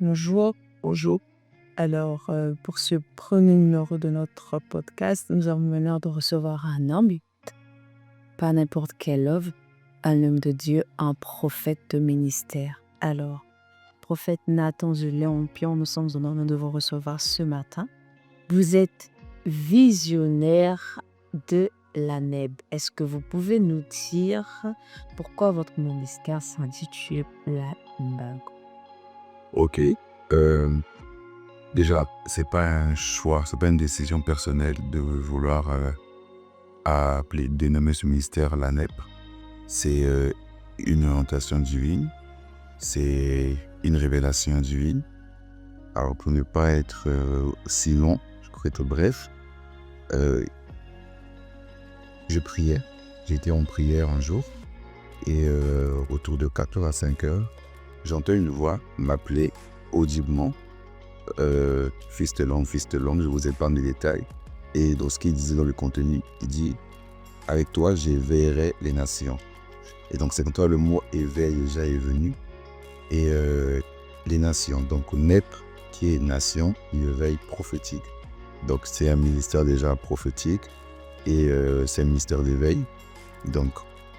Bonjour. Bonjour. Alors, pour ce premier numéro de notre podcast, nous avons l'honneur de recevoir un homme, pas n'importe quel homme, un homme de Dieu, un prophète de ministère. Alors, prophète Nathan Léon Pion, nous sommes en honneur de vous recevoir ce matin. Vous êtes visionnaire de la NEB. Est-ce que vous pouvez nous dire pourquoi votre ministère s'intitule la NEB? Ok. Déjà, c'est pas un choix, c'est pas une décision personnelle de vouloir dénommer ce ministère la NEP. C'est une orientation divine, c'est une révélation divine. Alors, pour ne pas être si long, je pourrais être bref, je priais. J'étais en prière un jour et autour de 4h à 5h, j'entends une voix m'appeler audiblement. Fils de l'homme, je vous épargne les détails. Et dans ce qu'il disait dans le contenu, il dit « Avec toi, j'éveillerai les nations ». Et donc, c'est quand toi le mot « éveil » déjà est venu. Et les nations, donc NEP, qui est nation, éveil prophétique. Donc, c'est un ministère déjà prophétique et c'est un ministère d'éveil. Donc,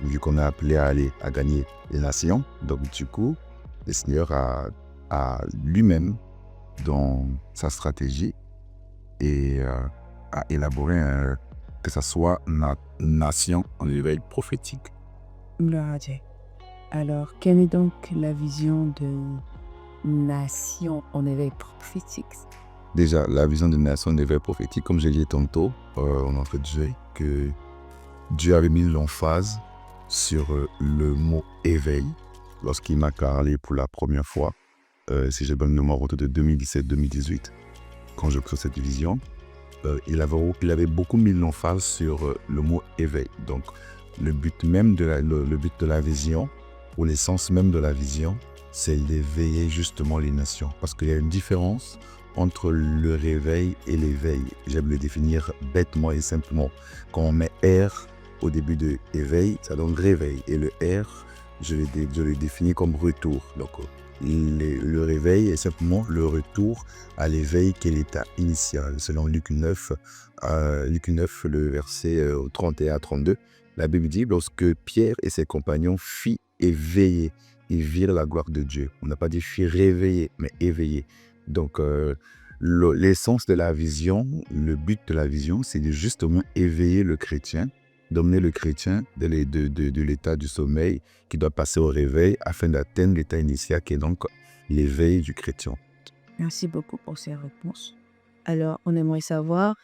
vu qu'on est appelé à gagner les nations, donc du coup, le Seigneur a lui-même dans sa stratégie et a élaboré que ça soit une nation en éveil prophétique. Gloire à Dieu. Alors, quelle est donc la vision de nation en éveil prophétique? Déjà, la vision de nation en éveil prophétique, comme je l'ai dit tantôt, on a fait dire que Dieu avait mis l'emphase sur le mot éveil lorsqu'il m'a parlé pour la première fois. Si j'ai bonne mémoire, autour de 2017-2018, quand je crée cette vision, il avait beaucoup mis l'emphase sur le mot éveil. Donc, le but même de la vision, ou l'essence même de la vision, c'est d'éveiller justement les nations. Parce qu'il y a une différence entre le réveil et l'éveil. J'aime le définir bêtement et simplement. Quand on met R au début de éveil, ça donne réveil. Et le R, je le définis comme retour. Donc, le réveil est simplement le retour à l'éveil qui est l'état initial. Selon Luc 9, le verset 31 à 32, la Bible dit, lorsque Pierre et ses compagnons firent éveiller, ils virent la gloire de Dieu. On n'a pas dit firent réveiller, mais éveiller. Donc, l'essence de la vision, le but de la vision, c'est de justement éveiller le chrétien, d'emmener le chrétien de l'état du sommeil qui doit passer au réveil afin d'atteindre l'état initial qui est donc l'éveil du chrétien. Merci beaucoup pour ces réponses. Alors, on aimerait savoir,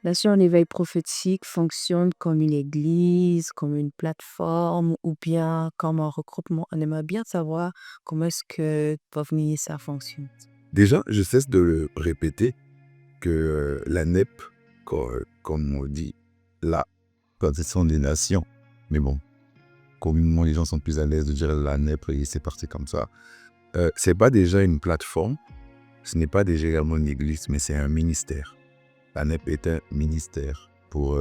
Nation en éveil prophétique fonctionne comme une église, comme une plateforme ou bien comme un regroupement. On aimerait bien savoir comment est-ce que votre ministère fonctionne. Déjà, je cesse de le répéter que la NEP, comme on dit, là, quand ce sont des nations, mais bon, communément les gens sont plus à l'aise de dire la NEP et c'est parti comme ça. C'est pas déjà une plateforme, ce n'est pas déjà également une église, mais c'est un ministère. La NEP est un ministère pour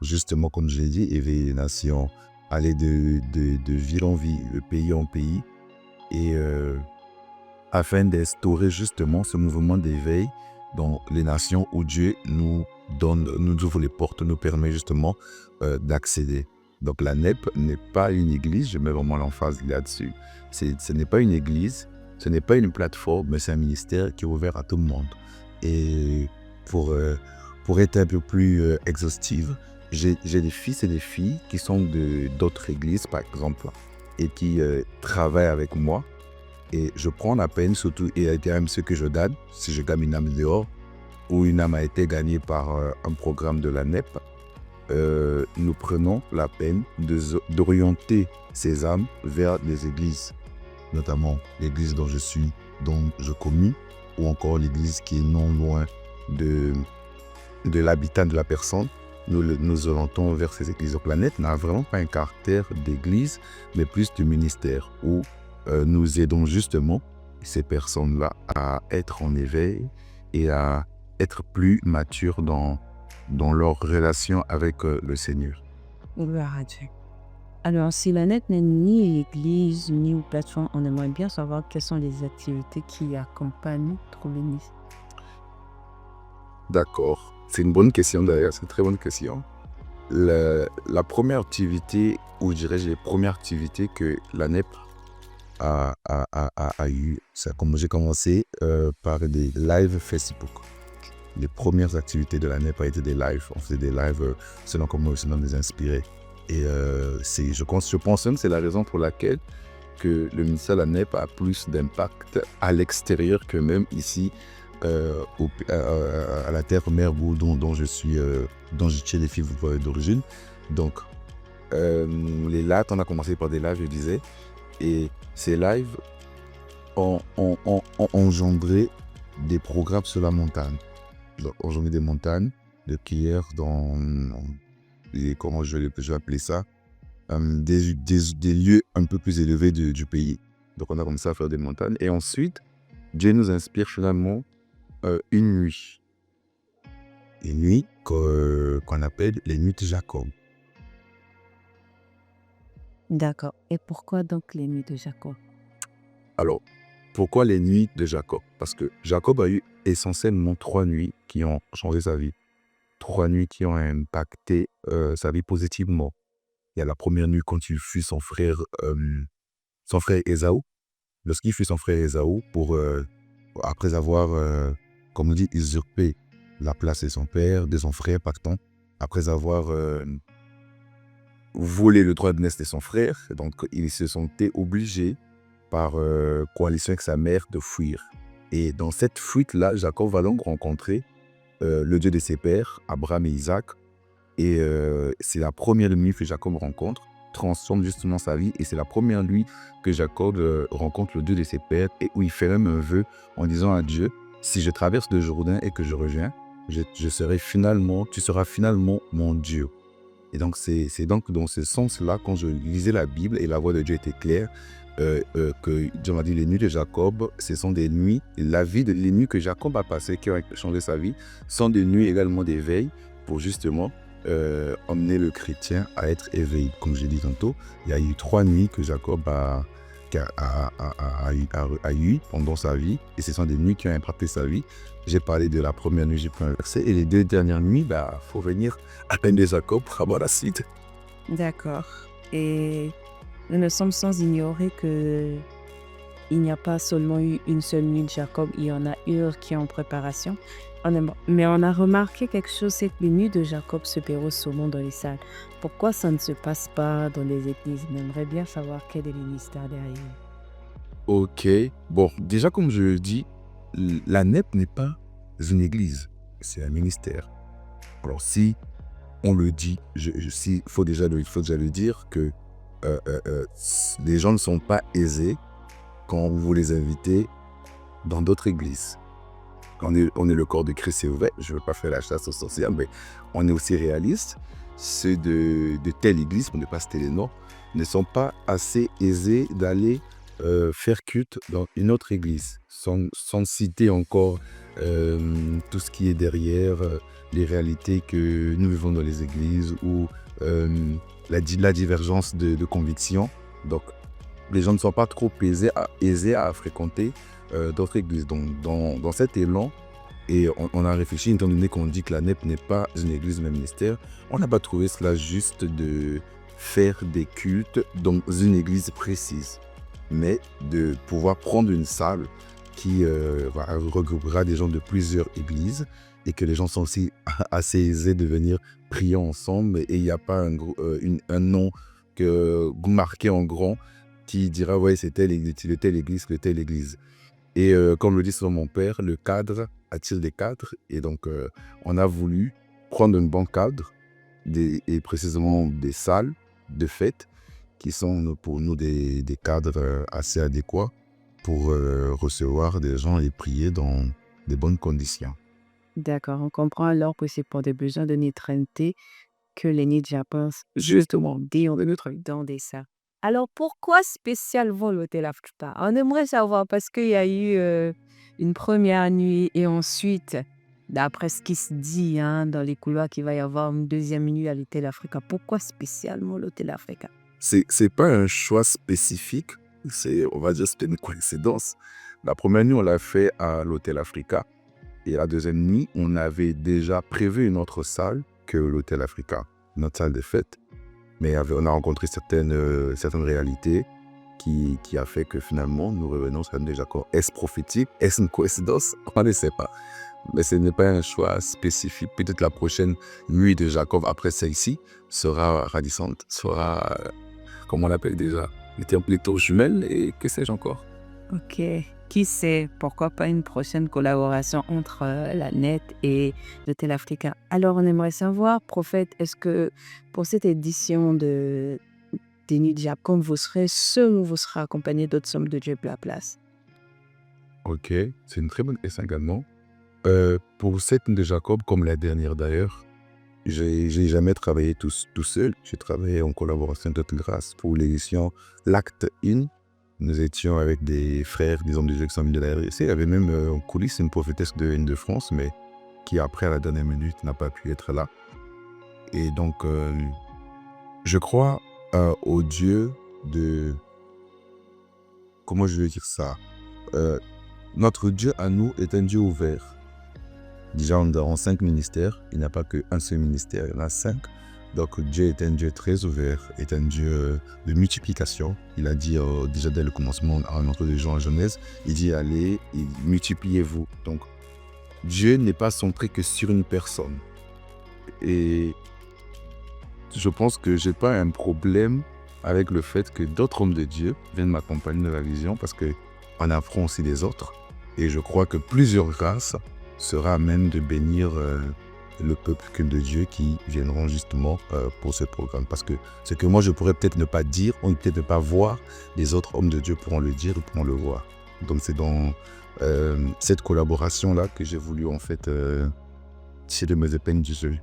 justement, comme je l'ai dit, éveiller les nations, aller de ville en ville, de pays en pays, et afin d'instaurer justement ce mouvement d'éveil dans les nations où Dieu nous ouvre les portes, nous permet justement d'accéder. Donc la NEP n'est pas une église, je mets vraiment l'emphase là-dessus. Ce n'est pas une église, ce n'est pas une plateforme, mais c'est un ministère qui est ouvert à tout le monde. Et pour être un peu plus exhaustive, j'ai des fils et des filles qui sont d'autres églises, par exemple, et qui travaillent avec moi. Et je prends la peine, surtout, et même ce que je donne, si je gagne une âme dehors, ou une âme a été gagnée par un programme de la NEP, nous prenons la peine d'orienter ces âmes vers des églises, notamment l'église dont je commune, ou encore l'église qui est non loin de l'habitat de la personne. Nous orientons vers ces églises. Donc la NEP n'a vraiment pas un caractère d'église, mais plus de ministère, où nous aidons justement ces personnes-là à être en éveil et à être plus matures dans leur relation avec le Seigneur. Gloire à Dieu. Alors, si la net n'est ni église ni une plateforme, on aimerait bien savoir quelles sont les activités qui accompagnent Trouver Nice. D'accord. C'est une bonne question d'ailleurs, c'est une très bonne question. La première activité, ou je dirais les premières activités que la NEP a eu, comme j'ai commencé par des lives Facebook. Les premières activités de la NEP a été des lives. On faisait des lives selon comment ça nous inspirait. Et je pense même que c'est la raison pour laquelle que le ministère de la NEP a plus d'impact à l'extérieur que même ici à la terre-mère dont je suis les filles d'origine. Donc, les lives, on a commencé par des lives, je disais, et ces lives ont engendré des programmes sur la montagne. Donc, engendré des montagnes de prière comment je vais appeler ça, des lieux un peu plus élevés du pays. Donc, on a commencé à faire des montagnes. Et ensuite, Dieu nous inspire finalement une nuit. Une nuit qu'on appelle les nuits de Jacob. D'accord. Et pourquoi donc les nuits de Jacob? Alors, pourquoi les nuits de Jacob? Parce que Jacob a eu essentiellement 3 nuits qui ont changé sa vie. 3 nuits qui ont impacté sa vie positivement. Il y a la première nuit quand il fut son frère Ésaü. Lorsqu'il fut son frère Ésaü, après avoir, comme on dit, usurpé la place de son père, de son frère, pardon, après avoir volé le droit de naissance de son frère, donc il se sentait obligé par coalition avec sa mère de fuir. Et dans cette fuite-là, Jacob va donc rencontrer le Dieu de ses pères, Abraham et Isaac. Et c'est la première nuit que Jacob rencontre, transforme justement sa vie. Et c'est la première nuit que Jacob rencontre le Dieu de ses pères et où il fait même un vœu en disant à Dieu, si je traverse le Jourdain et que je reviens, tu seras finalement mon Dieu. Et donc c'est donc dans ce sens-là, quand je lisais la Bible et la voix de Dieu était claire, que Dieu m'a dit les nuits de Jacob, ce sont des nuits, les nuits que Jacob a passées, qui ont changé sa vie, sont des nuits également d'éveil pour justement emmener le chrétien à être éveillé. Comme j'ai dit tantôt, il y a eu 3 nuits que Jacob a eu pendant sa vie, et ce sont des nuits qui ont impacté sa vie. J'ai parlé de la première nuit, j'ai pris un verset, et les 2 dernières nuits, faut venir à peine de Jacob pour avoir la suite. D'accord. Et nous ne sommes sans ignorer que il n'y a pas seulement eu une seule nuit de Jacob, il y en a eu qui est en préparation. Mais on a remarqué quelque chose, c'est que les nuits de Jacob se paieront souvent dans les salles. Pourquoi ça ne se passe pas dans les églises? On aimerait bien savoir quel est le mystère derrière. Ok, bon, déjà comme je le dis, la NEP n'est pas une église, c'est un ministère. Alors si on le dit, il faut déjà le dire que les gens ne sont pas aisés quand vous les invitez dans d'autres églises. On est le corps de Christ, c'est vrai, je ne veux pas faire la chasse aux sorcières, mais on est aussi réaliste. Ceux de telle église, pour ne pas citer les noms, ne sont pas assez aisés d'aller faire culte dans une autre église, sans citer encore tout ce qui est derrière, les réalités que nous vivons dans les églises ou la divergence de convictions. Donc, les gens ne sont pas trop aisés à fréquenter d'autres églises. Donc, dans cet élan, et on a réfléchi, étant donné qu'on dit que la NEP n'est pas une église, mais un ministère, on n'a pas trouvé cela juste de faire des cultes dans une église précise, mais de pouvoir prendre une salle qui regroupera des gens de plusieurs églises et que les gens sont aussi assez aisés de venir prier ensemble, et il n'y a pas un nom marqué en grand qui dira ouais c'est telle église. Et comme le dit souvent mon père, le cadre attire des cadres, et donc on a voulu prendre un bon cadre et précisément des salles de fête qui sont pour nous des cadres assez adéquats pour recevoir des gens et prier dans de bonnes conditions. D'accord, on comprend alors que c'est pour des besoins de neutralité que les nids de Jacob, justement, dans des salles. Alors pourquoi spécialement l'hôtel Africa? On aimerait savoir parce qu'il y a eu une première nuit et ensuite, d'après ce qui se dit dans les couloirs, qu'il va y avoir une deuxième nuit à l'hôtel Africa. Pourquoi spécialement l'hôtel Africa? c'est pas un choix spécifique, on va dire c'était une coïncidence. La première nuit, on l'a fait à l'Hôtel Africa. Et la deuxième nuit, on avait déjà prévu une autre salle que l'Hôtel Africa, notre salle de fête. Mais on a rencontré certaines réalités qui a fait que finalement, nous revenons sur déjà encore. Est-ce prophétique? Est-ce une coïncidence? On ne sait pas. Mais ce n'est pas un choix spécifique. Peut-être la prochaine nuit de Jacob, après celle-ci, sera ravissante, sera, comment on l'appelle déjà, les tours jumelles et que sais-je encore. Ok. Qui sait, pourquoi pas une prochaine collaboration entre la net et l'Hôtel Africain. Alors, on aimerait savoir, prophète, est-ce que pour cette édition des Nuits de Jacob, vous serez seul ou vous serez accompagné d'autres hommes de Dieu pour la place? Ok, c'est une très bonne question également. Pour cette nuit de Jacob, comme la dernière d'ailleurs, j'ai jamais travaillé tout seul. J'ai travaillé en collaboration avec grâce pour l'édition L'Acte 1. Nous étions avec des frères, des hommes de Dieu qui sont venus de la RDC. Il y avait même en coulisses une prophétesse de Île-de-France, mais qui après, à la dernière minute, n'a pas pu être là. Et donc, je crois au Dieu de... Comment je veux dire ça? Notre Dieu à nous est un Dieu ouvert. Déjà, dans 5 ministères, il n'y a pas qu'un seul ministère, il y en a 5. Donc Dieu est un Dieu très ouvert, est un Dieu de multiplication. Il a dit déjà dès le commencement, à l'entrée de Jean en Genèse, il dit allez, multipliez-vous. Donc Dieu n'est pas centré que sur une personne. Et je pense que je n'ai pas un problème avec le fait que d'autres hommes de Dieu viennent m'accompagner dans la vision parce qu'on apprend aussi des autres. Et je crois que plusieurs grâces sera à même de bénir le peuple de Dieu qui viendront justement pour ce programme. Parce que ce que moi je pourrais peut-être ne pas dire, ou peut-être ne pas voir, les autres hommes de Dieu pourront le dire ou pourront le voir. Donc c'est dans cette collaboration-là que j'ai voulu en fait tirer mes épingles du jeu.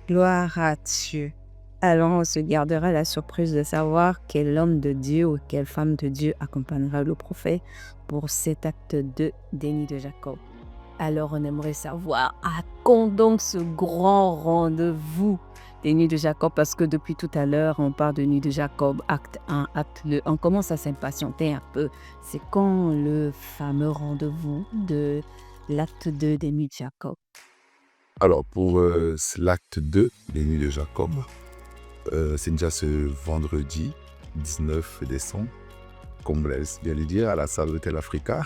Gloire à Dieu. Alors, on se gardera la surprise de savoir quel homme de Dieu ou quelle femme de Dieu accompagnera le prophète pour cet acte 2 des Nuits de Jacob. Alors, on aimerait savoir à quand donc ce grand rendez-vous des Nuits de Jacob, parce que depuis tout à l'heure, on parle de Nuits de Jacob, acte 1, acte 2. On commence à s'impatienter un peu. C'est quand le fameux rendez-vous de l'acte 2 des Nuits de Jacob? Alors pour l'acte 2 des Nuits de Jacob, c'est déjà ce vendredi 19 décembre, comme vous l'avez bien le dire, à la salle Hôtel Africa.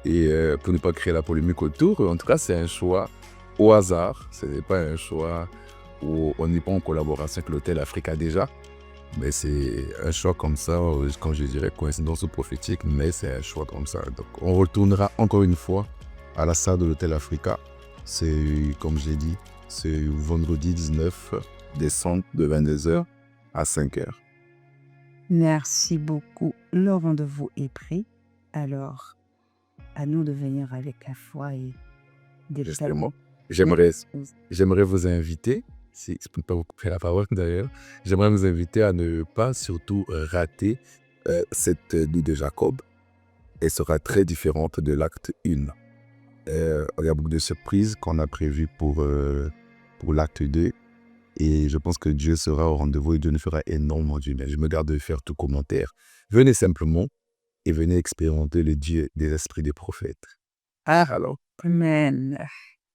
Et pour ne pas créer la polémique autour, en tout cas, c'est un choix au hasard. Ce n'est pas un choix où on n'est pas en collaboration avec l'Hôtel Africa déjà. Mais c'est un choix comme ça, quand je dirais coïncidence ou prophétique, mais c'est un choix comme ça. Donc on retournera encore une fois à la salle de l'Hôtel Africa. C'est, comme j'ai dit, c'est vendredi 19 décembre de 22h à 5h. Merci beaucoup. Le rendez-vous est pris. Alors, à nous de venir avec la foi et des Justement, talents. j'aimerais vous inviter, si je ne peux pas vous couper la parole d'ailleurs, j'aimerais vous inviter à ne pas surtout rater cette nuit de Jacob. Elle sera très différente de l'acte 1. Il y a beaucoup de surprises qu'on a prévues pour l'acte 2. Et je pense que Dieu sera au rendez-vous et Dieu nous fera énormément du bien. Je me garde de faire tout commentaire. Venez simplement et venez expérimenter le Dieu des esprits des prophètes. Alors. Amen.